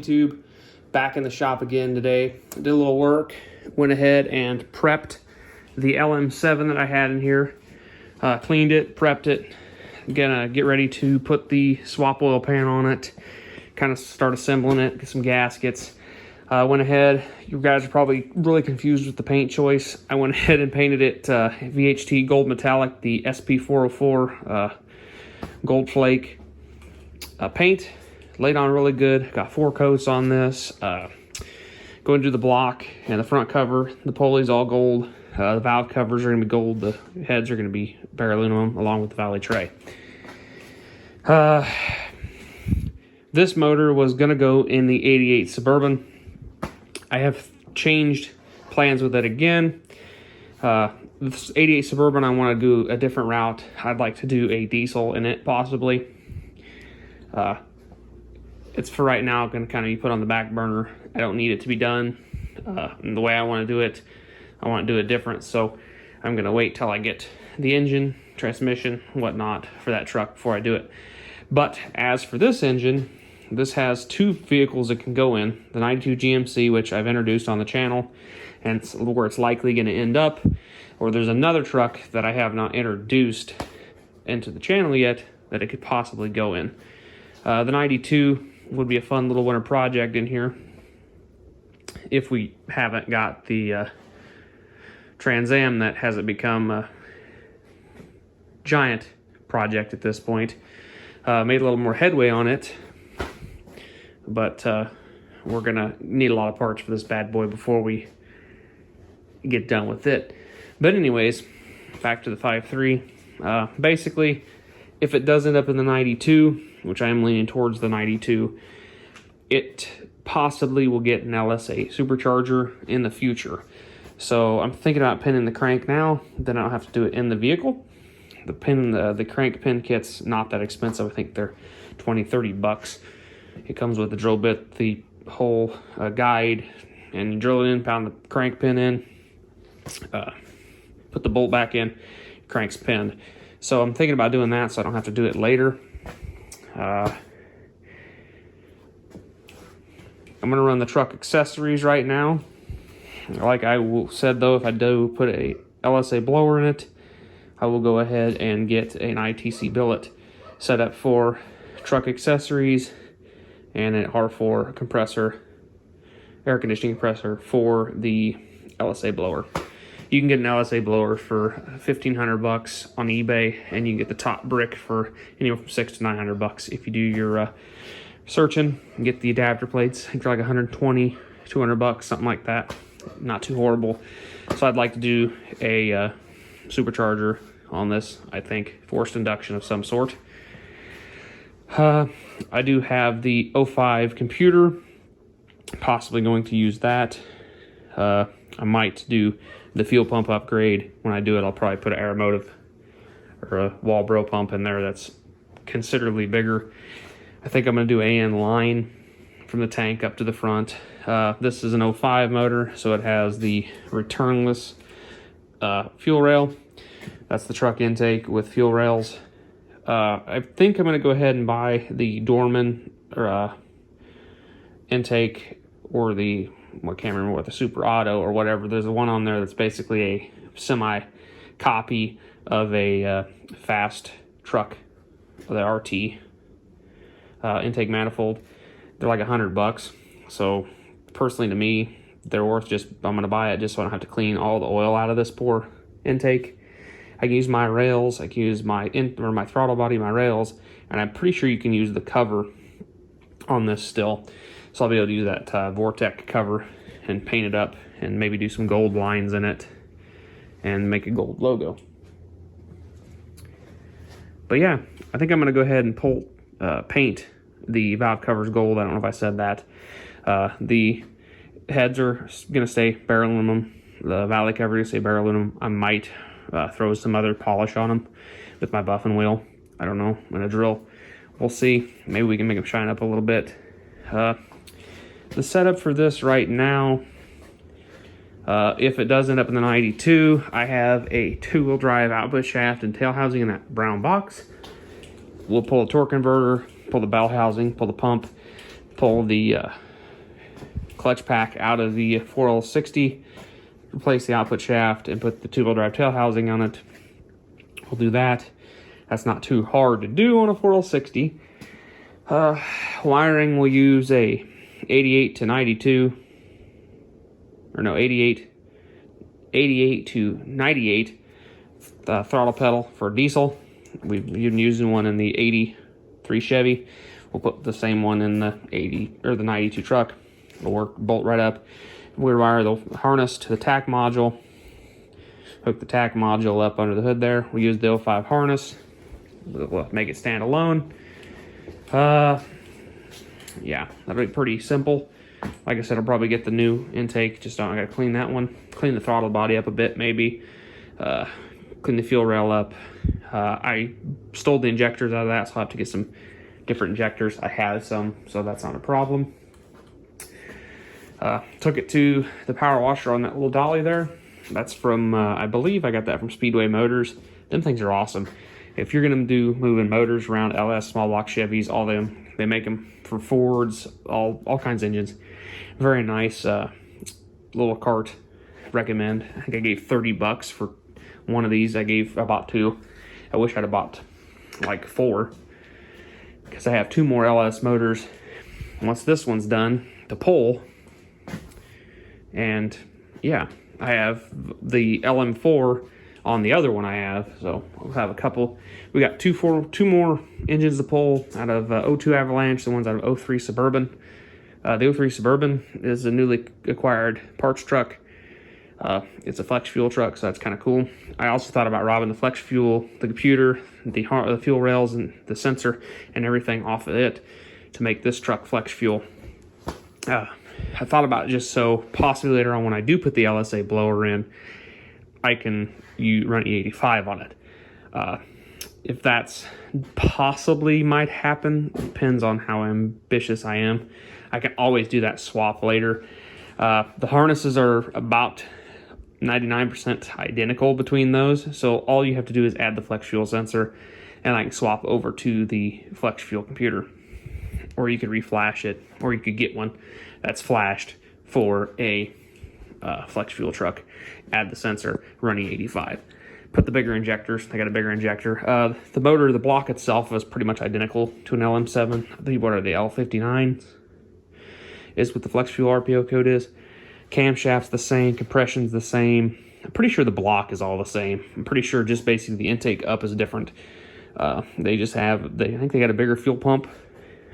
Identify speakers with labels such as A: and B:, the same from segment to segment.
A: YouTube? Back in the shop again today. Did a little work, went ahead and prepped the LM7 that I had in here. Cleaned it, prepped it. Gonna get ready to put the swap oil pan on it, kind of start assembling it, get some gaskets. Went ahead, you guys are probably really confused with the paint choice. I went ahead and painted it VHT Gold Metallic, the SP404 Gold Flake paint. Laid on really good. Got 4 coats on this. Going to do the block and the front cover. The pulley's all gold. The valve covers are going to be gold. The heads are going to be bare aluminum along with the valley tray. This motor was going to go in the 88 Suburban. I have changed plans with it again. This 88 Suburban, I want to do a different route. I'd like to do a diesel in it, possibly. It's for right now going to kind of be put on the back burner. I don't need it to be done. And the way I want to do it, I want to do it different. So I'm going to wait till I get the engine, transmission, whatnot for that truck before I do it. But as for this engine, this has 2 vehicles it can go in. The 92 GMC, which I've introduced on the channel, and it's where it's likely going to end up. Or there's another truck that I have not introduced into the channel yet that it could possibly go in. The 92 would be a fun little winter project in here if we haven't got the Trans Am that hasn't become a giant project at this point. Made a little more headway on it, but we're gonna need a lot of parts for this bad boy before we get done with it. But anyways, back to the 5.3. Basically, if it does end up in the 92, which I am leaning towards the 92, it possibly will get an LSA supercharger in the future. So I'm thinking about pinning the crank now, then I don't have to do it in the vehicle. The crank pin kit's not that expensive. I think they're 20-30 bucks. It comes with the drill bit, the whole guide, and you drill it in, pound the crank pin in, put the bolt back in, crank's pinned. So I'm thinking about doing that so I don't have to do it later. I'm going to run the truck accessories right now. Like I said though, if I do put a LSA blower in it, I will go ahead and get an ITC billet set up for truck accessories and an R4 compressor, air conditioning compressor for the LSA blower. You can get an LSA blower for $1,500 on eBay, and you can get the top brick for anywhere from $600 to $900 if you do your searching and get the adapter plates. I think they're like $120, $200, something like that. Not too horrible. So I'd like to do a supercharger on this. I think forced induction of some sort. I do have the 05 computer, possibly going to use that. I might do the fuel pump upgrade. When I do it, I'll probably put an Aeromotive or a Walbro pump in there that's considerably bigger. I think I'm going to do AN line from the tank up to the front. This is an 05 motor, so it has the returnless fuel rail. That's the truck intake with fuel rails. I think I'm going to go ahead and buy the Dorman or intake, or the, I can't remember what, the Super Auto or whatever. There's one on there that's basically a semi copy of a fast truck, the RT intake manifold. They're like $100. So personally, to me, they're worth just, I'm going to buy it just so I don't have to clean all the oil out of this poor intake. I can use my rails, I can use my throttle body, my rails, and I'm pretty sure you can use the cover on this still. So I'll be able to use that Vortec cover and paint it up and maybe do some gold lines in it and make a gold logo. But yeah, I think I'm going to go ahead and paint the valve covers gold. I don't know if I said that. The heads are going to stay bare aluminum. The valley cover is going to stay bare aluminum. I might throw some other polish on them with my buffing wheel. I don't know, I'm going to drill. We'll see. Maybe we can make them shine up a little bit. The setup for this right now, if it does end up in the 92, I have a 2-wheel drive output shaft and tail housing in that brown box. We'll pull a torque converter, pull the bell housing, pull the pump, pull the clutch pack out of the 4L60, replace the output shaft, and put the two-wheel drive tail housing on it. We'll do that. That's not too hard to do on a 4L60. Wiring, we'll use a 88 to 92, or no, 88 to 98 throttle pedal for diesel. We've been using one in the 83 Chevy. We'll put the same one in the 80 or the 92 truck. It'll work, bolt right up. We wire the harness to the tack module. Hook the tack module up under the hood there. We use the 05 harness. We'll make it stand alone. Yeah, that'll be pretty simple. Like I said, I'll probably get the new intake. Just I gotta clean that one. Clean the throttle body up a bit, maybe. Clean the fuel rail up. I stole the injectors out of that, so I'll have to get some different injectors. I had some, so that's not a problem. Took it to the power washer on that little dolly there. That's from, I believe I got that from Speedway Motors. Them things are awesome. If you're gonna do moving motors around, LS, small block Chevys, all them, they make them for Fords, all kinds of engines. Very nice little cart. Recommend. I think I gave $30 for one of these. I bought two. I wish I'd have bought like 4, because I have 2 more LS motors. Once this one's done to pull, and yeah, I have the LM4 on the other one I have, so we'll have a couple. We got two more engines to pull out of 02 Avalanche, the ones out of 03 Suburban. The 03 Suburban is a newly acquired parts truck. It's a flex fuel truck, so that's kind of cool. I also thought about robbing the flex fuel, the computer, the fuel rails, and the sensor, and everything off of it to make this truck flex fuel. I thought about it just so possibly later on when I do put the LSA blower in, I can run E85 on it. If that's possibly might happen, depends on how ambitious I am. I can always do that swap later. The harnesses are about 99% identical between those, so all you have to do is add the flex fuel sensor, and I can swap over to the flex fuel computer. Or you could reflash it, or you could get one that's flashed for a flex fuel truck. Add the sensor, run E85. Put the bigger injectors. I got a bigger injector. The motor, the block itself is pretty much identical to an LM7. I think what are the L59s? Is what the flex fuel RPO code is. Camshaft's the same, compression's the same. I'm pretty sure the block is all the same. I'm pretty sure just basically the intake up is different. They just have, I think they got a bigger fuel pump.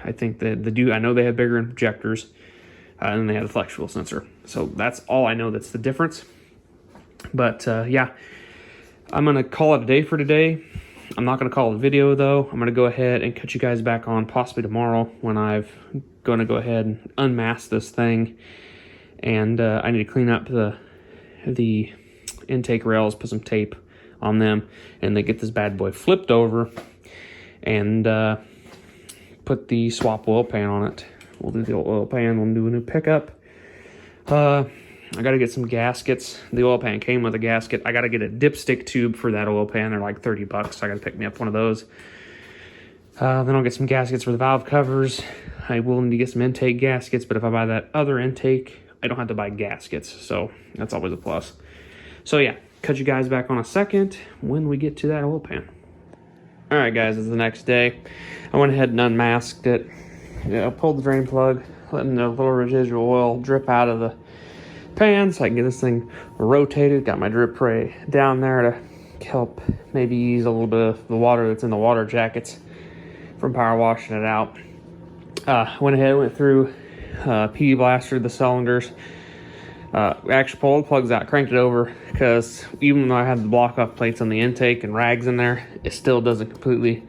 A: I think that I know they have bigger injectors, and then they have the flex fuel sensor. So that's all I know that's the difference. But yeah, I'm gonna call it a day for today. I'm not gonna call it a video though. I'm gonna go ahead and cut you guys back on possibly tomorrow when I'm gonna go ahead and unmask this thing. And I need to clean up the intake rails, put some tape on them, and then get this bad boy flipped over and put the swap oil pan on it. We'll do the oil pan, we'll do a new pickup. I gotta get some gaskets. The oil pan came with a gasket. I gotta get a dipstick tube for that oil pan. They're like $30, so I gotta pick me up one of those. Then I'll get some gaskets for the valve covers. I will need to get some intake gaskets, but if I buy that other intake, I don't have to buy gaskets, so that's always a plus. So yeah, cut you guys back on a second when we get to that oil pan. All right, guys, it's the next day. I went ahead and unmasked it. Pulled the drain plug, letting the little residual oil drip out of the pan so I can get this thing rotated. Got my drip tray down there to help maybe ease a little bit of the water that's in the water jackets from power washing it out. Went through, PV blastered the cylinders. Actually pulled the plugs out, cranked it over, because even though I have the block off plates on the intake and rags in there, it still doesn't completely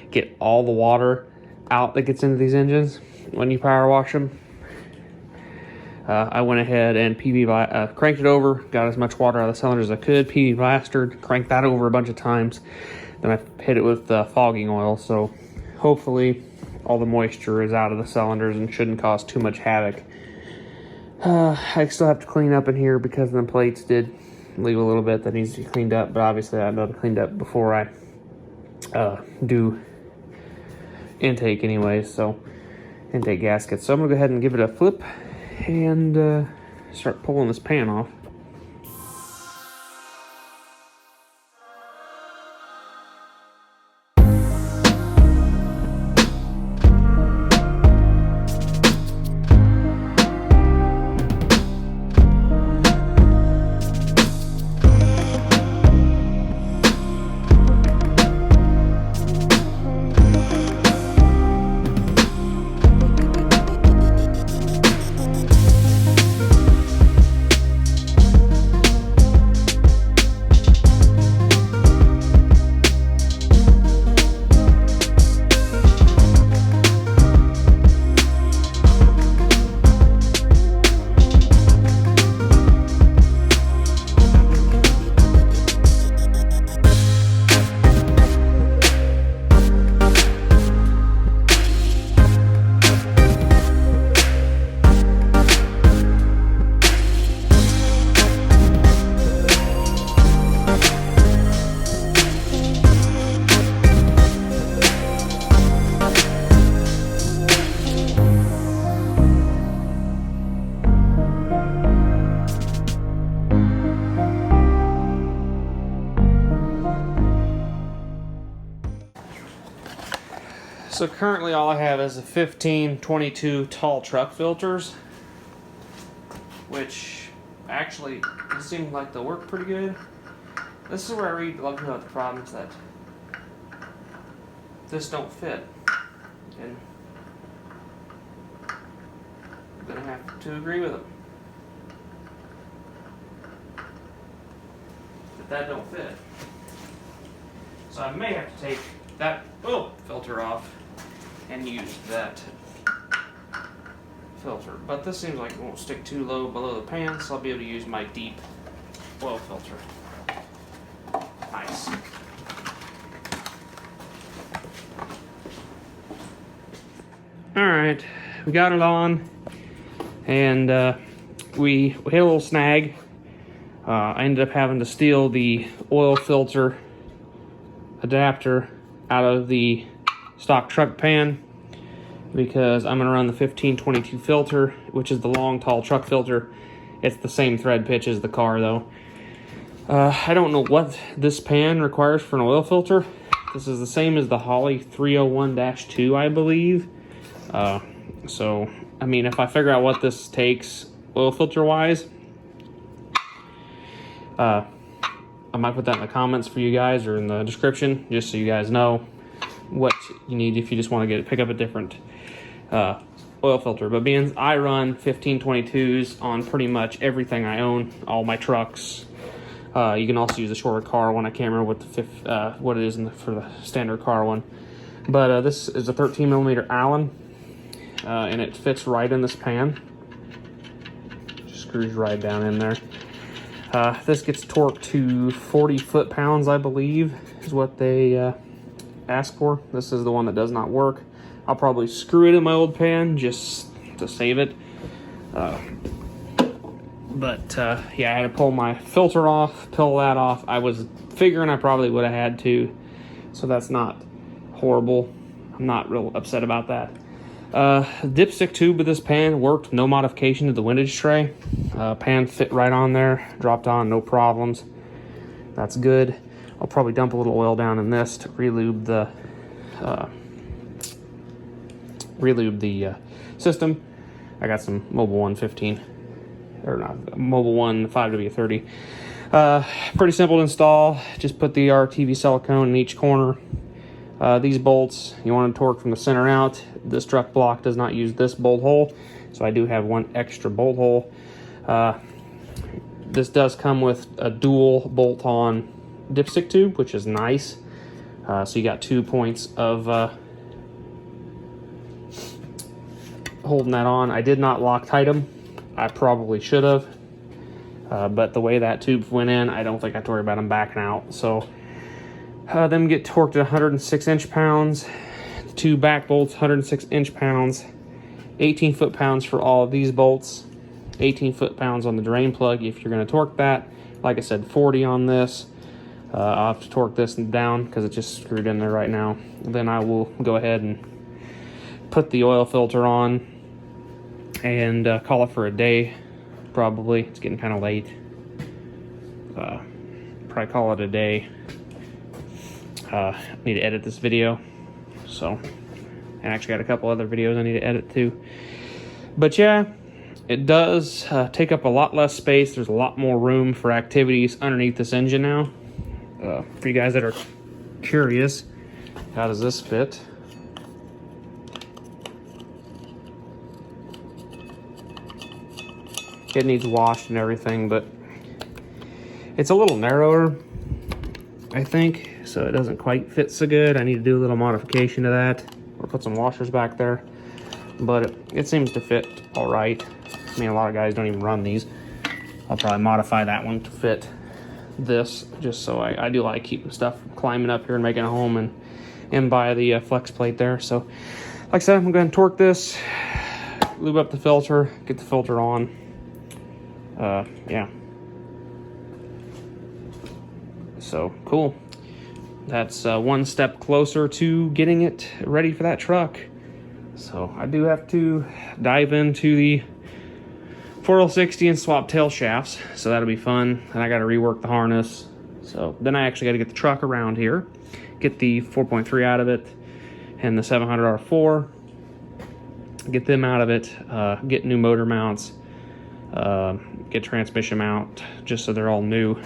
A: get all the water out that gets into these engines when you power wash them. I went ahead and cranked it over, got as much water out of the cylinder as I could, PV blastered, cranked that over a bunch of times. Then I hit it with fogging oil, so hopefully all the moisture is out of the cylinders and shouldn't cause too much havoc. I still have to clean up in here because the plates did leave a little bit that needs to be cleaned up, but obviously I'd be cleaned up before I do intake anyway, so intake gaskets. So I'm gonna go ahead and give it a flip and start pulling this pan off. So currently all I have is the 1522 tall truck filters, which actually seem like they'll work pretty good. This is where I read a lot about the problems that this don't fit, and I'm gonna have to agree with them that don't fit. So I may have to take that filter off and use that filter. But this seems like it won't stick too low below the pan, so I'll be able to use my deep oil filter. Nice. Alright, we got it on, and we hit a little snag. I ended up having to steal the oil filter adapter out of the stock truck pan because I'm going to run the 1522 filter, which is the long, tall truck filter. It's the same thread pitch as the car, though. I don't know what this pan requires for an oil filter. This is the same as the Holley 301-2, I believe. So, I mean, if I figure out what this takes oil filter-wise, I might put that in the comments for you guys or in the description, just so you guys know what you need if you just want to pick up a different oil filter. But being I run 1522s on pretty much everything I own, all my trucks. You can also use a shorter car one. I can't remember what it is for the standard car one. But this is a 13mm Allen, and it fits right in this pan. Just screws right down in there. This gets torqued to 40 foot-pounds, I believe, is what they ask for. This is the one that does not work. I'll probably screw it in my old pan just to save it. Yeah, I had to pull my filter off, peel that off. I was figuring I probably would have had to, so that's not horrible. I'm not real upset about that. Dipstick tube of this pan worked, no modification to the windage tray. Pan fit right on there, dropped on, no problems. That's good. I'll probably dump a little oil down in this to relube the system. I got some Mobil 1 15, or not, Mobil 1 5W30. Pretty simple to install. Just put the RTV silicone in each corner. These bolts, you want to torque from the center out. This truck block does not use this bolt hole, so I do have one extra bolt hole. This does come with a dual bolt-on dipstick tube, which is nice. So you got 2 points of holding that on. I did not Loctite them. I probably should have. But the way that tube went in, I don't think I have to worry about them backing out. So them get torqued at 106 inch-pounds. The two back bolts, 106 inch-pounds. 18 foot-pounds for all of these bolts. 18 foot-pounds on the drain plug if you're going to torque that. Like I said, 40 on this. I'll have to torque this down because it's just screwed in there right now. Then I will go ahead and put the oil filter on. and call it for a day. Probably. It's getting kind of late. Probably call it a day. Need to edit this video, so, and actually got a couple other videos I need to edit too. But yeah, it does take up a lot less space. There's a lot more room for activities underneath this engine now. For you guys that are curious, how does this fit? It needs washed and everything, but it's a little narrower, I think, so it doesn't quite fit so good. I need to do a little modification to that, or put some washers back there, but it seems to fit all right. I mean, a lot of guys don't even run these. I'll probably modify that one to fit this, just so I do like keeping stuff from climbing up here and making a home and by the flex plate there. So, like I said, I'm going to torque this, lube up the filter, get the filter on. Yeah. So, cool. That's one step closer to getting it ready for that truck. So, I do have to dive into the 4L60 and swap tail shafts, so that'll be fun. And I got to rework the harness. So then I actually got to get the truck around here, get the 4.3 out of it, and the 700R4, get them out of it, get new motor mounts, get transmission mount, just so they're all new.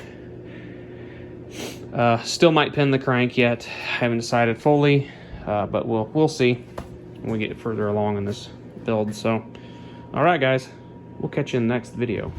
A: Still might pin the crank yet. Haven't decided fully, but we'll see when we get further along in this build. So, all right, guys. We'll catch you in the next video.